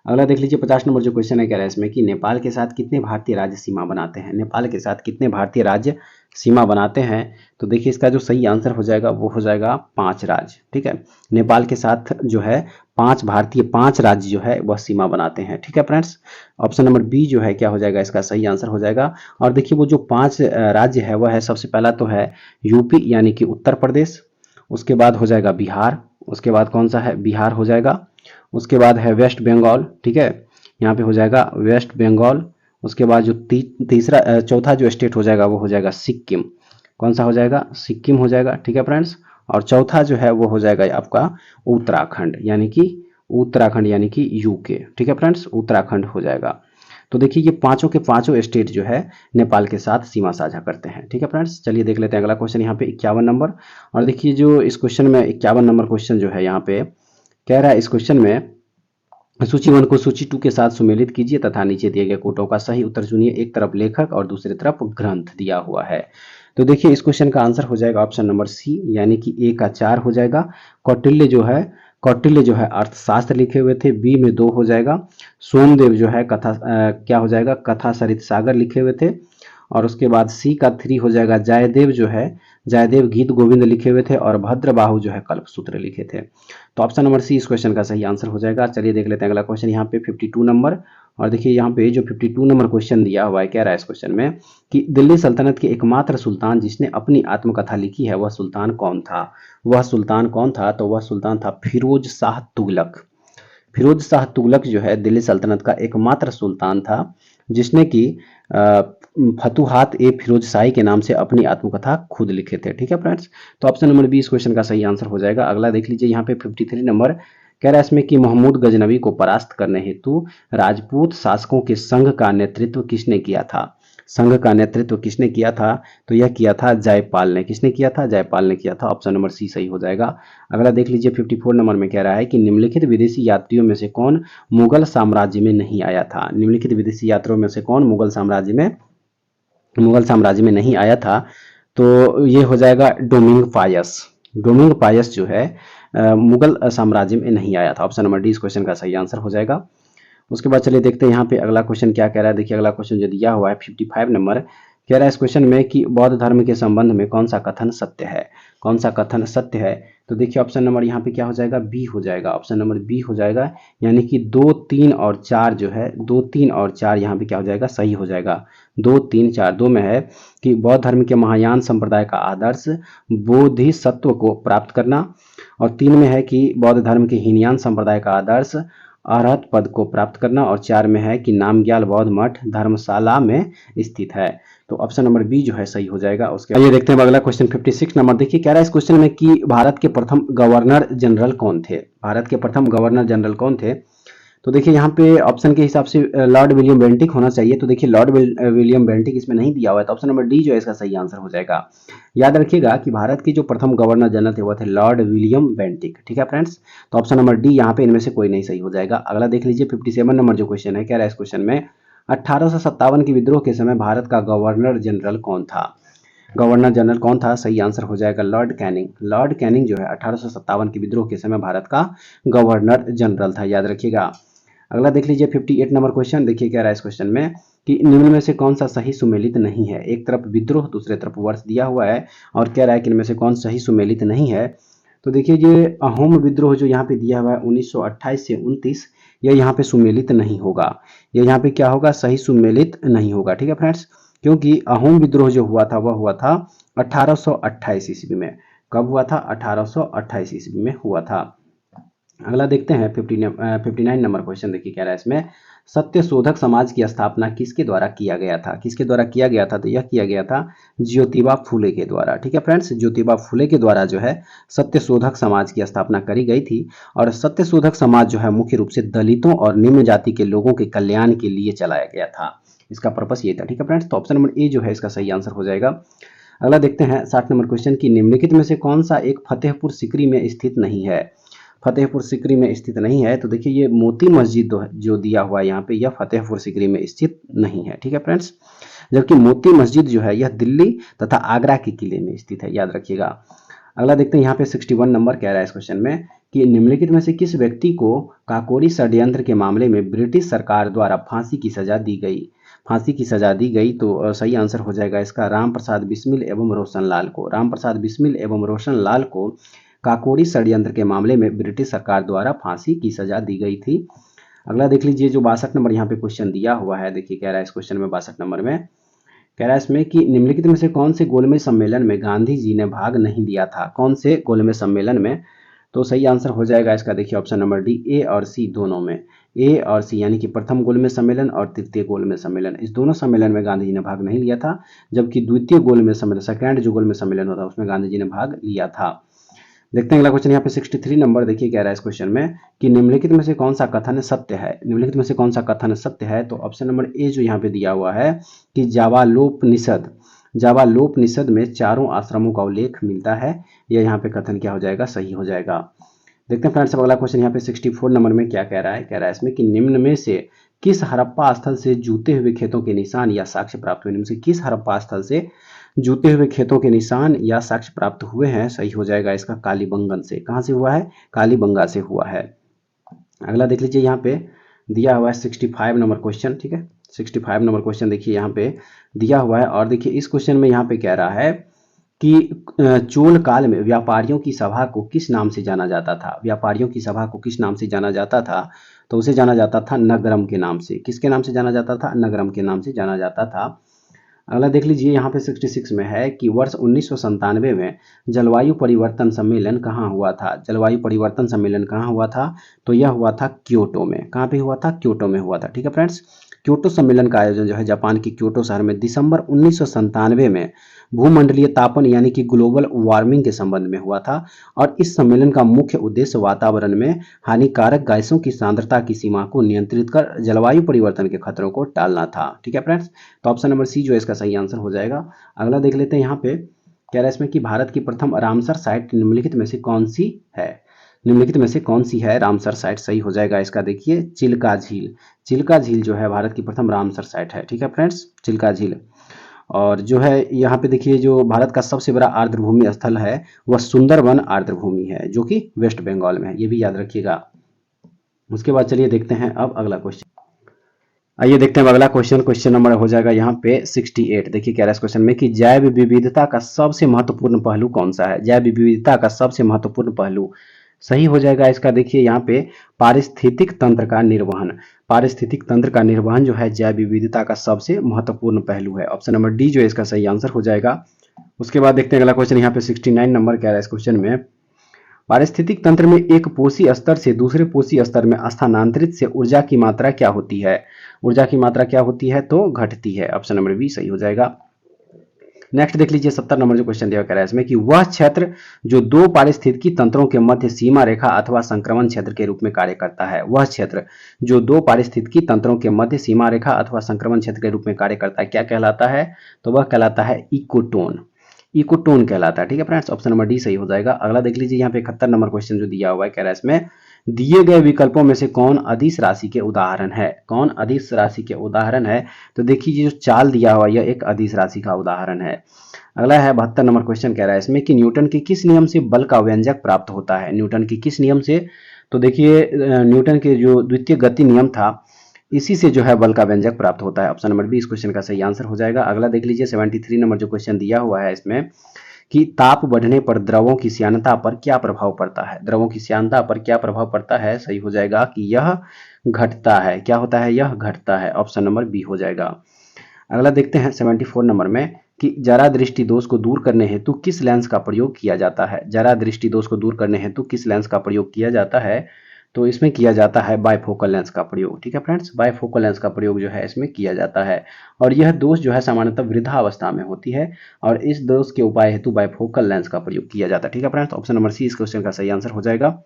अगला देख लीजिए 50 नंबर जो क्वेश्चन है, कह रहा है इसमें कि नेपाल के साथ कितने भारतीय राज्य सीमा बनाते हैं? नेपाल के साथ कितने भारतीय राज्य सीमा बनाते हैं? तो देखिए इसका जो सही आंसर हो जाएगा वो हो जाएगा 5 राज्य। ठीक है, नेपाल के साथ जो है 5 राज्य जो है वह सीमा बनाते हैं। ठीक है फ्रेंड्स। ऑप्शन नंबर बी जो है क्या हो जाएगा? इसका सही आंसर हो जाएगा। और देखिए वो जो 5 राज्य है वह है, सबसे पहला तो है यूपी यानी कि उत्तर प्रदेश, उसके बाद हो जाएगा बिहार, उसके बाद कौन सा है? बिहार हो जाएगा, उसके बाद है वेस्ट बंगाल। ठीक है, यहाँ पे हो जाएगा वेस्ट बंगाल। उसके बाद जो चौथा जो स्टेट हो जाएगा वो हो जाएगा सिक्किम। कौन सा हो जाएगा, सिक्किम हो जाएगा, ठीक है फ्रेंड्स। और चौथा जो है वो हो जाएगा आपका उत्तराखंड, यानी कि यूके, ठीक है फ्रेंड्स, उत्तराखंड हो जाएगा। तो देखिए ये पांचों के पांचों स्टेट जो है नेपाल के साथ सीमा साझा करते हैं, ठीक है फ्रेंड्स। चलिए देख लेते हैं अगला क्वेश्चन यहाँ पे 51 नंबर। और देखिए जो इस क्वेश्चन में 51 नंबर क्वेश्चन जो है यहाँ पे कह रहा है, इस क्वेश्चन में सूची 1 को सूची 2 के साथ सुमेलित कीजिए तथा नीचे दिए गए कोटों का सही उत्तर चुनिए। एक तरफ लेखक और दूसरी तरफ ग्रंथ दिया हुआ है। तो देखिए इस क्वेश्चन का आंसर हो जाएगा ऑप्शन नंबर सी, यानी कि ए का 4 हो जाएगा। कौटिल्य जो है अर्थशास्त्र लिखे हुए थे, बी में 2 हो जाएगा। सोमदेव जो है क्या हो जाएगा, कथा सरित सागर लिखे हुए थे। और उसके बाद सी का 3 हो जाएगा, जयदेव गीत गोविंद लिखे हुए थे। और भद्रबाहु जो है कल्पसूत्र लिखे थे। तो ऑप्शन नंबर सी इस क्वेश्चन का सही आंसर हो जाएगा। चलिए देख लेते हैं अगला क्वेश्चन यहाँ पे 52 नंबर। और देखिए यहाँ पे जो 52 नंबर क्वेश्चन दिया हुआ है, कह रहा है इस क्वेश्चन में कि दिल्ली सल्तनत के एकमात्र सुल्तान जिसने अपनी आत्मकथा लिखी है वह सुल्तान कौन था। तो वह सुल्तान था फिरोज शाह तुगलक। फिरोज शाह तुगलक जो है दिल्ली सल्तनत का एकमात्र सुल्तान था जिसने कि फतुहात ए फिरोज शाही के नाम से अपनी आत्मकथा खुद लिखे थे, ठीक है फ्रेंड्स। तो ऑप्शन नंबर बी इस क्वेश्चन का सही आंसर हो जाएगा। अगला देख लीजिए यहाँ पे 53 नंबर, कह रहा है इसमें कि महमूद गजनवी को परास्त करने हेतु राजपूत शासकों के संघ का नेतृत्व किसने किया था। तो यह किया था जयपाल ने। किसने किया था, जयपाल ने किया था। ऑप्शन नंबर सी सही हो जाएगा। अगला देख लीजिए 54 नंबर में कह रहा है कि निम्नलिखित विदेशी यात्रियों में से कौन मुगल साम्राज्य में नहीं आया था। निम्नलिखित विदेशी यात्रियों में से कौन मुगल साम्राज्य में नहीं आया था। तो ये हो जाएगा डोमिंग पायस जो है मुगल साम्राज्य में नहीं आया था। ऑप्शन नंबर डी इस क्वेश्चन का सही आंसर हो जाएगा। उसके बाद चलिए देखते हैं यहाँ पे अगला क्वेश्चन क्या कह रहा है। देखिए अगला क्वेश्चन जो दिया हुआ है 55 नंबर, कह रहा है इस क्वेश्चन में कि बौद्ध धर्म के संबंध में कौन सा कथन सत्य है। तो देखिए ऑप्शन नंबर यहाँ पे क्या हो जाएगा, बी हो जाएगा। ऑप्शन नंबर बी हो जाएगा, यानी कि 2, 3 और 4 जो है 2, 3 और 4 यहाँ पे क्या हो जाएगा, सही हो जाएगा। 2, 3, 4 2 में है कि बौद्ध धर्म के महायान संप्रदाय का आदर्श बोधिसत्व को प्राप्त करना। और 3 में है कि बौद्ध धर्म के हीनयान संप्रदाय का आदर्श अरहत पद को प्राप्त करना। और 4 में है कि नामग्याल बौद्ध मठ धर्मशाला में स्थित है। तो ऑप्शन नंबर बी जो है सही हो जाएगा। उसके आइए देखते हैं अगला क्वेश्चन 56 नंबर। देखिए कह रहा है इस क्वेश्चन में कि भारत के प्रथम गवर्नर जनरल कौन थे। तो देखिए यहाँ पे ऑप्शन के हिसाब से लॉर्ड विलियम बेंटिक होना चाहिए। तो देखिए लॉर्ड विलियम बेंटिक इसमें नहीं दिया हुआ है, तो ऑप्शन नंबर डी जो है इसका सही आंसर हो जाएगा। याद रखिएगा कि भारत के जो प्रथम गवर्नर जनरल थे वो थे लॉर्ड विलियम बेंटिक, ठीक है फ्रेंड्स। तो ऑप्शन नंबर डी यहाँ पे इनमें से कोई नहीं सही हो जाएगा। अगला देख लीजिए 57 नंबर जो क्वेश्चन है, कह रहा है इस क्वेश्चन में 1857 के विद्रोह के समय भारत का गवर्नर जनरल कौन था। सही आंसर हो जाएगा लॉर्ड कैनिंग जो है 1857 के विद्रोह के समय भारत का गवर्नर जनरल था, याद रखिएगा। अगला देख लीजिए 58 नंबर क्वेश्चन। देखिए कह रहा है इस क्वेश्चन में कि निम्न में से कौन सा सही सुमेलित नहीं है। एक तरफ विद्रोह, दूसरे तरफ वर्ष दिया हुआ है और कह रहा है कि इनमें से कौन सही सुमेलित नहीं है। तो देखिए ये अहोम विद्रोह जो यहाँ पे दिया हुआ है 1928 से 29, यह यहाँ पे सुमेलित नहीं होगा। यह यहाँ पे क्या होगा, सही सुमेलित नहीं होगा, ठीक है फ्रेंड्स। क्योंकि अहोम विद्रोह जो हुआ था वह हुआ था 1828 ईस्वी में। कब हुआ था, 1828 ईस्वी में हुआ था। अगला देखते हैं 59 नंबर क्वेश्चन। देखिए कह रहा है इसमें सत्य शोधक समाज की स्थापना किसके द्वारा किया गया था। तो यह किया गया था ज्योतिबा फुले के द्वारा, ठीक है फ्रेंड्स। ज्योतिबा फुले के द्वारा जो है सत्य शोधक समाज की स्थापना करी गई थी। और सत्य शोधक समाज जो है मुख्य रूप से दलितों और निम्न जाति के लोगों के कल्याण के लिए चलाया गया था। इसका पर्पस ये था, ठीक है फ्रेंड्स। तो ऑप्शन नंबर ए जो है इसका सही आंसर हो जाएगा। अगला देखते हैं 60 नंबर क्वेश्चन की निम्नलिखित में से कौन सा एक फतेहपुर सीकरी में स्थित नहीं है। फतेहपुर सीकरी में स्थित नहीं है। तो देखिए ये मोती मस्जिद जो दिया हुआ है यहाँ पे, यह फतेहपुर सीकरी में स्थित नहीं है, ठीक है फ्रेंड्स। जबकि मोती मस्जिद जो है यह दिल्ली तथा आगरा के किले में स्थित है, याद रखिएगा। अगला देखते हैं यहाँ पे 61 नंबर, कह रहा है इस क्वेश्चन में कि निम्नलिखित में से किस व्यक्ति को काकोरी षड्यंत्र के मामले में ब्रिटिश सरकार द्वारा फांसी की सजा दी गई। तो सही आंसर हो जाएगा इसका राम प्रसाद बिस्मिल एवं रोशन लाल को काकोरी षड्यंत्र के मामले में ब्रिटिश सरकार द्वारा फांसी की सजा दी गई थी। अगला देख लीजिए जो 62 नंबर यहाँ पे क्वेश्चन दिया हुआ है। देखिए कह रहा है इस क्वेश्चन में 62 नंबर में कह रहा है इसमें कि निम्नलिखित में से कौन से गोलमेज सम्मेलन में गांधी जी ने भाग नहीं लिया था। कौन से गोलमेज सम्मेलन में। तो सही आंसर हो जाएगा इसका देखिए ऑप्शन नंबर डी, ए और सी दोनों में। ए और सी, यानी कि प्रथम गोलमेज सम्मेलन और तृतीय गोलमेज सम्मेलन, इस दोनों सम्मेलन में गांधी जी ने भाग नहीं लिया था, जबकि द्वितीय गोलमेज सम्मेलन, सेकेंड जो गोलमेज सम्मेलन होता है उसमें गांधी जी ने भाग लिया था। देखते हैं अगला क्वेश्चन यहाँ पे 63 नंबर, देखिए क्या रहा है इस क्वेश्चन में कि निम्नलिखित में से कौन सा कथन सत्य है। निम्नलिखित में से कौन सा कथन सत्य है, तो ऑप्शन नंबर ए जो यहाँ पे दिया हुआ है कि जावालोपनिषद में चारों आश्रमों का उल्लेख मिलता है, यह यहाँ पे कथन क्या हो जाएगा, सही हो जाएगा। देखते हैं फ्रेंड्स अगला क्वेश्चन यहाँ पे 64 नंबर में क्या कह रहा है, इसमें कि निम्न में से किस हड़प्पा स्थल से जूते हुए खेतों के निशान या साक्ष्य प्राप्त हुए, निम्न से किस हड़प्पा स्थल से जूते हुए खेतों के निशान या साक्ष्य प्राप्त हुए हैं, सही हो जाएगा इसका कालीबंगन से। कहां से हुआ है, कालीबंगा से हुआ है। अगला देख लीजिए यहाँ पे दिया हुआ है 65 नंबर क्वेश्चन, ठीक है 65 नंबर क्वेश्चन देखिए यहाँ पे दिया हुआ है, और देखिए इस क्वेश्चन में यहाँ पे कह रहा है कि चोल काल में व्यापारियों की सभा को किस नाम से जाना जाता था, व्यापारियों की सभा को किस नाम से जाना जाता था, तो उसे जाना जाता था नगरम के नाम से। किसके नाम से जाना जाता था, नगरम के नाम से जाना जाता था। अगला देख लीजिए यहाँ पे 66 में है कि वर्ष 1997 में जलवायु परिवर्तन सम्मेलन कहाँ हुआ था, जलवायु परिवर्तन सम्मेलन कहाँ हुआ था, तो यह हुआ था क्योटो में। कहाँ पे हुआ था, क्योटो में हुआ था, ठीक है फ्रेंड्स। क्योटो सम्मेलन का आयोजन जो है जापान के क्योटो शहर में दिसंबर 1997 में भूमंडलीय तापन यानी कि ग्लोबल वार्मिंग के संबंध में हुआ था, और इस सम्मेलन का मुख्य उद्देश्य वातावरण में हानिकारक गैसों की सांद्रता की सीमा को नियंत्रित कर जलवायु परिवर्तन के खतरों को टालना था, ठीक है फ्रेंड्स। तो ऑप्शन नंबर सी जो है इसका सही आंसर हो जाएगा। अगला देख लेते हैं यहाँ पे कह रहा है इसमें कि भारत की प्रथम रामसर साइट निम्नलिखित में से कौन सी है, निम्नलिखित में से कौन सी है रामसर साइट, सही हो जाएगा इसका देखिए चिल्का झील। चिल्का झील जो है भारत की प्रथम रामसर साइट है, ठीक है फ्रेंड्स, चिल्का झील। और जो है यहाँ पे देखिए जो भारत का सबसे बड़ा आर्द्रभूमि स्थल है वह सुंदरवन आर्द्रभूमि है, जो कि वेस्ट बंगाल में है, ये भी याद रखिएगा। उसके बाद चलिए देखते हैं अब अगला क्वेश्चन। आइए देखते हैं अगला क्वेश्चन, क्वेश्चन नंबर हो जाएगा यहाँ पे 68। देखिए क्या रहा है इस क्वेश्चन में कि जैव विविधता का सबसे महत्वपूर्ण पहलू कौन सा है, जैव विविधता का सबसे महत्वपूर्ण पहलू, सही हो जाएगा इसका देखिए यहाँ पे पारिस्थितिक तंत्र का निर्वहन। पारिस्थितिक तंत्र का निर्वहन जो है जैव विविधता का सबसे महत्वपूर्ण पहलू है, ऑप्शन नंबर डी जो है इसका सही आंसर हो जाएगा। उसके बाद देखते हैं अगला क्वेश्चन यहाँ पे 69 नंबर क्या है इस क्वेश्चन में, पारिस्थितिक तंत्र में एक पोषी स्तर से दूसरे पोषी स्तर में स्थानांतरित से ऊर्जा की मात्रा क्या होती है, ऊर्जा की मात्रा क्या होती है, तो घटती है, ऑप्शन नंबर बी सही हो जाएगा। नेक्स्ट देख लीजिए 70 नंबर जो क्वेश्चन दिया है इसमें कि वह क्षेत्र जो दो पारिस्थितिकी तंत्रों के मध्य सीमा रेखा अथवा संक्रमण क्षेत्र के रूप में कार्य करता है, वह क्षेत्र जो दो पारिस्थितिकी तंत्रों के मध्य सीमा रेखा अथवा संक्रमण क्षेत्र के रूप में कार्य करता है क्या कहलाता है, तो वह कहलाता है इकोटोन, इकोटोन कहलाता है, ठीक है फ्रेंड्स, ऑप्शन नंबर डी सही हो जाएगा। अगला देख लीजिए यहाँ पे 71 नंबर क्वेश्चन जो दिया हुआ है कह रहा है इसमें दिए गए विकल्पों में से कौन अदिश राशि के उदाहरण है, कौन अदिश राशि के उदाहरण है, तो देखिए जो चाल दिया हुआ यह एक अदिश राशि का उदाहरण है। अगला है 72 नंबर क्वेश्चन कह रहा है इसमें कि न्यूटन के किस नियम से बल का व्यंजक प्राप्त होता है, न्यूटन के किस नियम से, तो देखिए न्यूटन के जो द्वितीय गति नियम था इसी से जो है बल का व्यंजक प्राप्त होता है, ऑप्शन नंबर बी इस क्वेश्चन का सही आंसर हो जाएगा। अगला देख लीजिए 73 नंबर जो क्वेश्चन दिया हुआ है इसमें कि ताप बढ़ने पर द्रवों की श्यानता पर क्या प्रभाव पड़ता है, द्रवों की श्यानता पर क्या प्रभाव पड़ता है, सही हो जाएगा कि यह घटता है, क्या होता है, यह घटता है, ऑप्शन नंबर बी हो जाएगा। अगला देखते हैं 74 नंबर में कि जरा दृष्टि दोष को दूर करने हेतु किस लेंस का प्रयोग किया जाता है, जरा दृष्टि दोष को दूर करने हेतु किस लेंस का प्रयोग किया जाता है, तो इसमें किया जाता है बाइफोकल लेंस का प्रयोग, ठीक है फ्रेंड्स, बाइफोकल लेंस का प्रयोग जो है इसमें किया जाता है। और यह दोष जो है सामान्यतः वृद्धावस्था में होती है और इस दोष के उपाय हेतु बाइफोकल लेंस का प्रयोग किया जाता है, ठीक है फ्रेंड्स, ऑप्शन नंबर सी इस क्वेश्चन का सही आंसर हो जाएगा।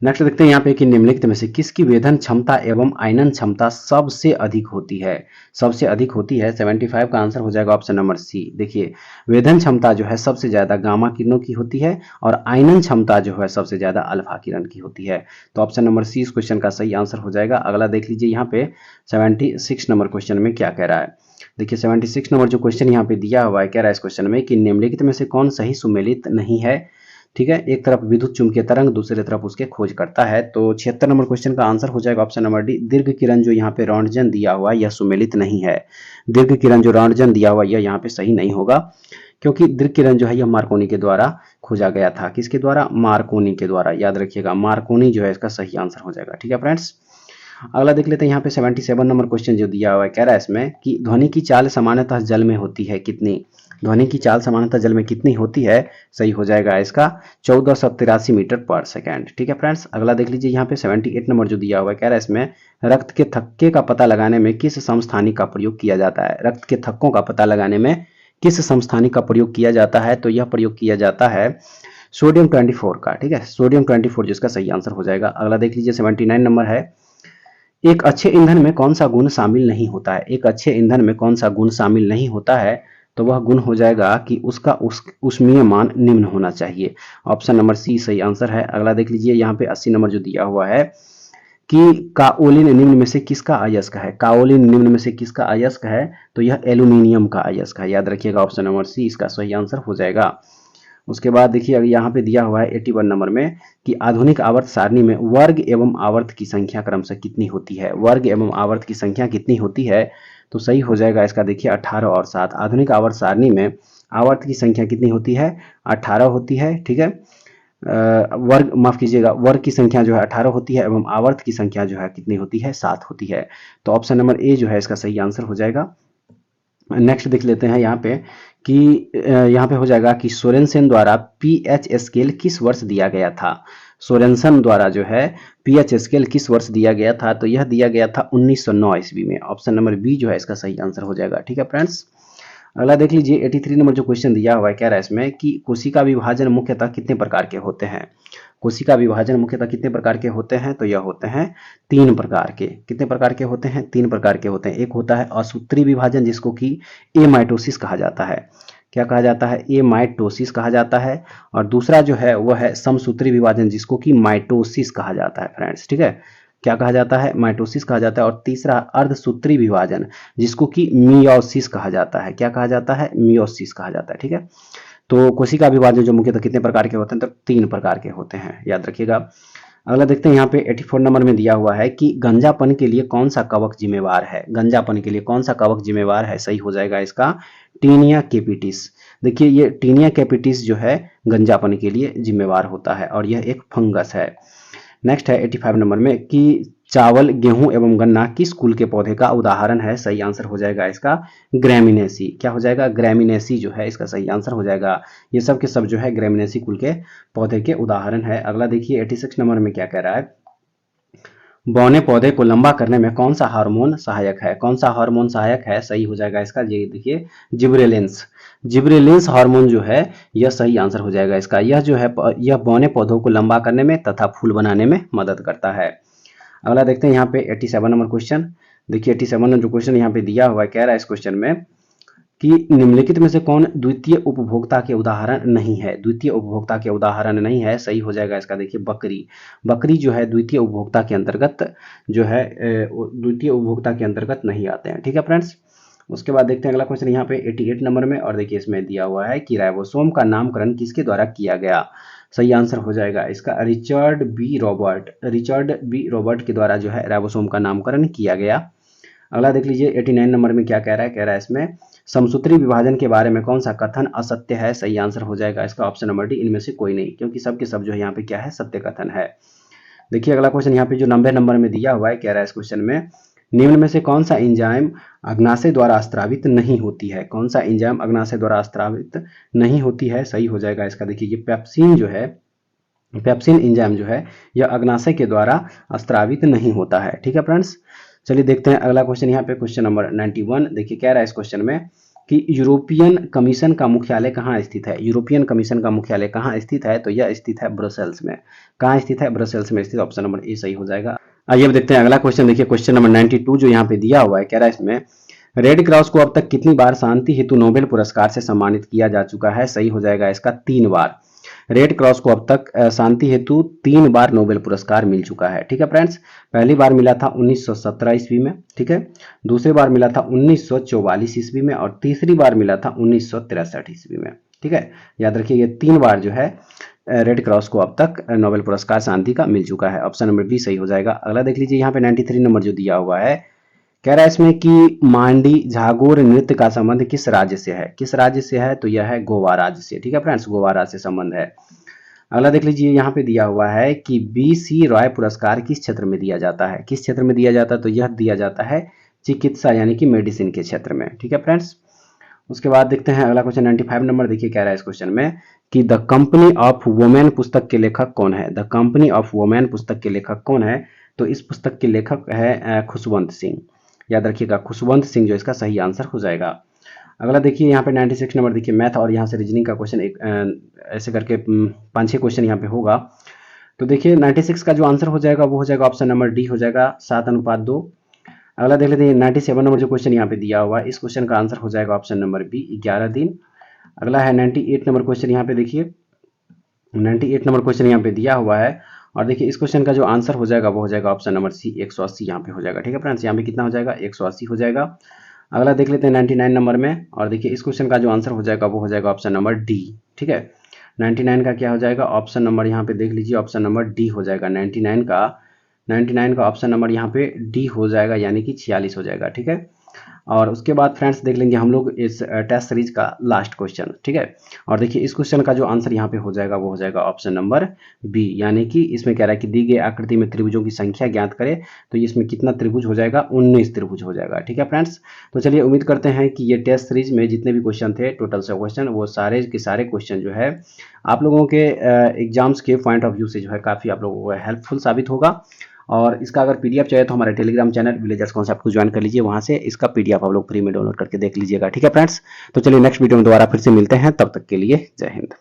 नेक्स्ट देखते हैं यहाँ पे कि निम्नलिखित में से किसकी वेधन क्षमता एवं आयनन क्षमता सबसे अधिक होती है, सबसे अधिक होती है, 75 का आंसर हो जाएगा ऑप्शन नंबर सी। देखिए वेधन क्षमता जो है सबसे ज्यादा गामा किरणों की होती है और आयनन क्षमता जो है सबसे ज्यादा अल्फा किरण की होती है, तो ऑप्शन नंबर सी इस क्वेश्चन का सही आंसर हो जाएगा। अगला देख लीजिए यहाँ पे 76 नंबर क्वेश्चन में क्या कह रहा है, देखिए 76 नंबर जो क्वेश्चन यहाँ पे दिया हुआ है कह रहा है इस क्वेश्चन में कि निम्नलिखित में से कौन सही सुमेलित नहीं है, ठीक है, एक तरफ विद्युत चुंबकीय तरंग दूसरे तरफ उसके खोज करता है, तो 76 नंबर क्वेश्चन का आंसर हो जाएगा ऑप्शन नंबर डी दीर्घ किरण जो यहाँ पे रोंटगन दिया हुआ है यह सुमेलित नहीं है, दीर्घ किरण जो रोंटगन दिया हुआ यह यहाँ पे सही नहीं होगा क्योंकि दीर्घ किरण जो है यह मार्कोनी के द्वारा खोजा गया था, किसके द्वारा, मार्कोनी के द्वारा, याद रखिएगा मार्कोनी जो है इसका सही आंसर हो जाएगा, ठीक है फ्रेंड्स। अगला देख लेते हैं यहाँ पे 77 नंबर क्वेश्चन जो दिया हुआ है, कह रहा है इसमें कि ध्वनि की चाल सामान्यतः जल में होती है कितनी। ध्वनि की चाल सामान्यतः जल में कितनी होती है, सही हो जाएगा इसका 1483 मीटर पर सेकेंड। ठीक है फ्रेंड्स, अगला देख लीजिए यहाँ पे 78 नंबर जो दिया हुआ है, कह रहा है इसमें रक्त के थक्के का पता लगाने में किस समस्थानिक का प्रयोग किया जाता है। रक्त के थक्कों का पता लगाने में किस समस्थानिक का प्रयोग किया जाता है, तो यह प्रयोग किया जाता है सोडियम 24 का। ठीक है, सोडियम 24 जिसका सही आंसर हो जाएगा। अगला देख लीजिए 79 नंबर है, एक अच्छे ईंधन में कौन सा गुण शामिल नहीं होता है। एक अच्छे ईंधन में कौन सा गुण शामिल नहीं होता है, तो वह गुण हो जाएगा कि उसका ऊष्मीय मान निम्न होना चाहिए। ऑप्शन नंबर सी सही आंसर है। अगला देख लीजिए यहाँ पे 80 नंबर जो दिया हुआ है कि काओलिन निम्न में से किसका अयस्क है। काओलिन निम्न में से किसका अयस्क है, तो यह एल्यूमिनियम का अयस्क है। याद रखिएगा ऑप्शन नंबर सी इसका सही आंसर हो जाएगा। उसके बाद देखिए अगर यहाँ पे दिया हुआ है 81 नंबर में कि आधुनिक आवर्त सारणी में वर्ग एवं आवर्त की संख्या क्रमशः कितनी होती है। वर्ग एवं आवर्त की संख्या कितनी होती है, तो सही हो जाएगा इसका देखिए 18 और 7। आधुनिक आवर्त सारणी में आवर्त की संख्या कितनी होती है, 18 होती है। ठीक है, वर्ग माफ कीजिएगा, वर्ग की संख्या जो है 18 होती है एवं आवर्त की संख्या जो है कितनी होती है, 7 होती है। तो ऑप्शन नंबर ए जो है इसका सही आंसर हो जाएगा। नेक्स्ट देख लेते हैं यहाँ पे कि यहाँ पे हो जाएगा कि सोरेनसेन द्वारा पीएच स्केल किस वर्ष दिया गया था। सोरेनसन द्वारा जो है पीएच स्केल किस वर्ष दिया गया था, तो यह दिया गया था 1909 ईस्वी में। ऑप्शन नंबर बी जो है इसका सही आंसर हो जाएगा। ठीक है फ्रेंड्स, अगला देख लीजिए 83 नंबर जो क्वेश्चन दिया हुआ है, कह रहा है इसमें कि कोशिका विभाजन मुख्यतः कितने प्रकार के होते हैं। कोशिका विभाजन मुख्यतः कितने प्रकार के होते हैं, तो यह होते हैं 3 प्रकार के। कितने प्रकार के होते हैं, 3 प्रकार के होते हैं। एक होता है असूत्री विभाजन जिसको कि एमाइटोसिस कहा जाता है। क्या कहा जाता है, एमाइटोसिस कहा जाता है। और दूसरा जो है वह है समसूत्री विभाजन जिसको कि माइटोसिस कहा जाता है फ्रेंड्स। ठीक है, क्या कहा जाता है, माइटोसिस कहा जाता है। और तीसरा अर्धसूत्री विभाजन जिसको कि मियोसिस कहा जाता है। क्या कहा जाता है, मियोसिस कहा जाता है। ठीक है, तो कोशिका विभाजन जो मुख्यतः कितने प्रकार के होते हैं, तो 3 प्रकार के होते हैं, याद रखिएगा। अगला देखते हैं यहाँ पे 84 नंबर में दिया हुआ है कि गंजापन के लिए कौन सा कवक जिम्मेवार है। गंजापन के लिए कौन सा कवक जिम्मेवार है, सही हो जाएगा इसका टीनिया कैपिटिस। देखिए ये टीनिया कैपिटिस जो है गंजापन के लिए जिम्मेवार होता है और यह एक फंगस है। नेक्स्ट है 85 नंबर में कि चावल, गेहूं एवं गन्ना किस कुल के पौधे का उदाहरण है, सही आंसर हो जाएगा इसका ग्रेमिनेसी। क्या हो जाएगा, ग्रेमिनेसी जो है इसका सही आंसर हो जाएगा। ये सब के सब जो है ग्रेमिनेसी कुल के पौधे के उदाहरण है। अगला देखिए 86 नंबर में क्या कह रहा है, बौने पौधे को लंबा करने में कौन सा हार्मोन सहायक है। कौन सा हार्मोन सहायक है, सही हो जाएगा इसका, ये देखिए जिब्रेलिन्स। जिब्रेलिन्स हार्मोन जो है यह सही आंसर हो जाएगा इसका। यह जो है यह बौने पौधों को लंबा करने में तथा फूल बनाने में मदद करता है। अगला देखते हैं यहाँ पे 87 नंबर क्वेश्चन। देखिए 87 नंबर जो क्वेश्चन यहाँ पे दिया हुआ है, कह रहा है इस क्वेश्चन में कि निम्नलिखित में से कौन द्वितीय उपभोक्ता के उदाहरण नहीं है। द्वितीय उपभोक्ता के उदाहरण नहीं है, सही हो जाएगा इसका देखिए बकरी। बकरी जो है द्वितीय उपभोक्ता के अंतर्गत जो है द्वितीय उपभोक्ता के अंतर्गत नहीं आते हैं। ठीक है फ्रेंड्स, उसके बाद देखते हैं अगला क्वेश्चन यहाँ पे 88 नंबर में। और देखिए इसमें दिया हुआ है कि राइबोसोम का नामकरण किसके द्वारा किया गया। सही आंसर हो जाएगा इसका Richard B Robert. Richard B Robert के द्वारा जो है राइबोसोम का नामकरण किया गया। अगला देख लीजिए 89 नंबर में क्या कह रहा है, कह रहा है इसमें समसूत्री विभाजन के बारे में कौन सा कथन असत्य है। सही आंसर हो जाएगा इसका ऑप्शन नंबर डी, इनमें से कोई नहीं, क्योंकि सब के सब जो है यहाँ पे क्या है, सत्य कथन है। देखिए अगला क्वेश्चन यहाँ पे जो 90 नंबर में दिया हुआ है, कह रहा है इस क्वेश्चन में निम्न में से कौन सा एंजाइम अग्नाशय द्वारा स्त्रावित नहीं होती है। कौन सा एंजाइम अग्नाशय द्वारा स्त्रावित नहीं होती है, सही हो जाएगा इसका देखिए ये पेप्सिन जो है, पेप्सिन एंजाइम जो है यह अग्नाशय के द्वारा स्त्रावित नहीं होता है। ठीक है फ्रेंड्स, चलिए देखते हैं अगला क्वेश्चन यहाँ पे क्वेश्चन नंबर 91। देखिए कह रहा है इस क्वेश्चन में कि यूरोपियन कमीशन का मुख्यालय कहाँ स्थित है। यूरोपियन कमीशन का मुख्यालय कहाँ स्थित है, तो यह स्थित है ब्रसेल्स में। कहाँ स्थित है, ब्रसेल्स में स्थित। ऑप्शन नंबर ए सही हो जाएगा। आइए अब देखते हैं अगला क्वेश्चन। देखिए क्वेश्चन नंबर 92 जो यहाँ पे दिया हुआ है, कह रहा है इसमें रेड क्रॉस को अब तक कितनी बार शांति हेतु नोबेल पुरस्कार से सम्मानित किया जा चुका है। सही हो जाएगा इसका 3 बार। रेड क्रॉस को अब तक शांति हेतु 3 बार नोबेल पुरस्कार मिल चुका है। ठीक है फ्रेंड्स, पहली बार मिला था 1917 ईस्वी में। ठीक है, दूसरी बार मिला था 1944 ईस्वी में और तीसरी बार मिला था 1963 ईस्वी में। ठीक है, याद रखिए ये 3 बार जो है रेड क्रॉस को अब तक नोबेल पुरस्कार शांति का मिल चुका है। ऑप्शन नंबर बी सही हो जाएगा। अगला देख लीजिए यहाँ पे 93 नंबर जो दिया हुआ है, कह रहा है इसमें कि मांडी झागोर नृत्य का संबंध किस राज्य से है। किस राज्य से है, तो यह है गोवा राज्य से। ठीक है फ्रेंड्स, गोवा राज्य से संबंध है। अगला देख लीजिए, यहाँ पे दिया हुआ है कि BC रॉय पुरस्कार किस क्षेत्र में दिया जाता है, किस क्षेत्र में दिया जाता है, तो यह दिया जाता है चिकित्सा यानी कि मेडिसिन के क्षेत्र में। ठीक है फ्रेंड्स। उसके बाद देखते हैं अगला क्वेश्चन 95 नंबर। देखिए क्या रहा है इस क्वेश्चन में कि द कंपनी ऑफ वुमेन पुस्तक के लेखक कौन है। द कंपनी ऑफ वुमेन पुस्तक के लेखक कौन है, तो इस पुस्तक के लेखक है खुशवंत सिंह। याद रखिएगा, खुशवंत सिंह जो इसका सही आंसर हो जाएगा। अगला देखिए यहाँ पे 96 नंबर, देखिए मैथ और यहाँ से रीजनिंग का क्वेश्चन एक ऐसे करके 5-6 क्वेश्चन यहाँ पे होगा। तो देखिए 96 का जो आंसर हो जाएगा वो हो जाएगा ऑप्शन नंबर डी हो जाएगा 7:2। अगला देख लेते हैं 97 नंबर जो क्वेश्चन यहाँ पे दिया हुआ है, इस क्वेश्चन का आंसर हो जाएगा ऑप्शन नंबर बी 11 दिन। अगला है 98 नंबर क्वेश्चन, यहाँ पे देखिए 98 नंबर क्वेश्चन यहाँ पे दिया हुआ है और देखिए इस क्वेश्चन का जो आंसर हो जाएगा वो हो जाएगा ऑप्शन नंबर सी 180 यहाँ पे हो जाएगा। ठीक है फ्रेंड्स, यहाँ पे कितना हो जाएगा 180 हो जाएगा। अगला देख लेते हैं 99 नंबर में और देखिए इस क्वेश्चन का जो आंसर हो जाएगा वो हो जाएगा ऑप्शन नंबर डी। ठीक है, 99 का क्या हो जाएगा ऑप्शन नंबर, यहाँ पे देख लीजिए ऑप्शन नंबर डी हो जाएगा। 99 का ऑप्शन नंबर यहाँ पे डी हो जाएगा यानी कि 46 हो जाएगा। ठीक है, और उसके बाद फ्रेंड्स देख लेंगे हम लोग इस टेस्ट सीरीज का लास्ट क्वेश्चन। ठीक है, और देखिए इस क्वेश्चन का जो आंसर यहाँ पे हो जाएगा वो हो जाएगा ऑप्शन नंबर बी, यानी कि इसमें कह रहा है कि दी गई आकृति में त्रिभुजों की संख्या ज्ञात करें, तो इसमें कितना त्रिभुज हो जाएगा 19 त्रिभुज हो जाएगा। ठीक है फ्रेंड्स, तो चलिए उम्मीद करते हैं कि ये टेस्ट सीरीज में जितने भी क्वेश्चन थे टोटल 100 क्वेश्चन, वो सारे के सारे क्वेश्चन जो है आप लोगों के एग्जाम्स के पॉइंट ऑफ व्यू से जो है काफ़ी आप लोगों को हेल्पफुल साबित होगा। और इसका अगर पीडीएफ चाहिए तो हमारे टेलीग्राम चैनल विलेजर्स कॉन्सेप्ट को ज्वाइन कर लीजिए, वहां से इसका पीडीएफ आप लोग फ्री में डाउनलोड करके देख लीजिएगा। ठीक है फ्रेंड्स, तो चलिए नेक्स्ट वीडियो में दोबारा फिर से मिलते हैं, तब तक के लिए जय हिंद।